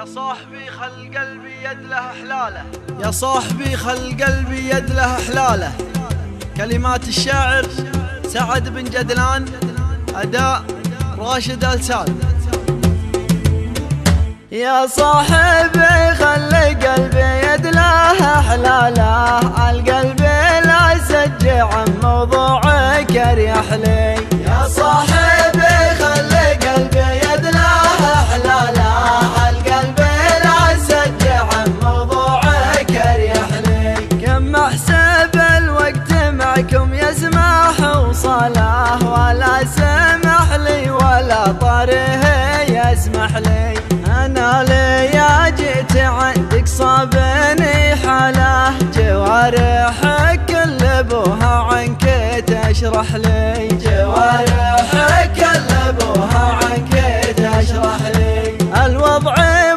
يا صاحبي خل قلبي يد له حلاله، يا صاحبي خل قلبي يد له حلاله. كلمات الشاعر سعد بن جدلان، أداء راشد السال. يا صاحبي خلي قلبي يد له حلاله، القلب لا يسجع عن موضوعك اريح لي. يا صاحبي خلي قلبي يد له حلاله، القلب لا يسجع عن موضوعك اريح لي. كم احسب الوقت معكم يسمح وصاله، ولا سمح لي ولا طريه يسمح لي. أنا ليا جيت عندك صابني حاله، جوارحك كل ابوها عنك تشرح لي. جوارحك كل ابوها عنك تشرح لي. الوضع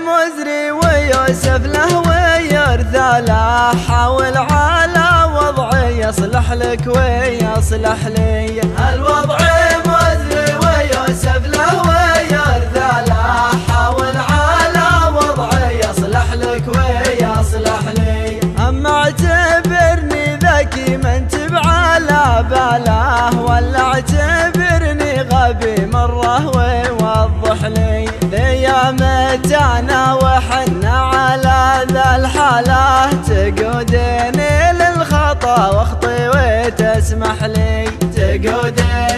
مزري ويوسف له ويرثى له، حاول على وضعي يصلح لك ويصلح لي. الوضع مزري ويوسف له ويرثى له، حاول على وضعي يصلح لك ويصلح لي. أما اعتبرني ذكي ما انت بعلى باله، ولا اعتبرني غبي مرة ويوضح لي. ليامت انا وحنا على ذا الحالة، تقوديني للخطا واخطي وتسمح لي. تقوديني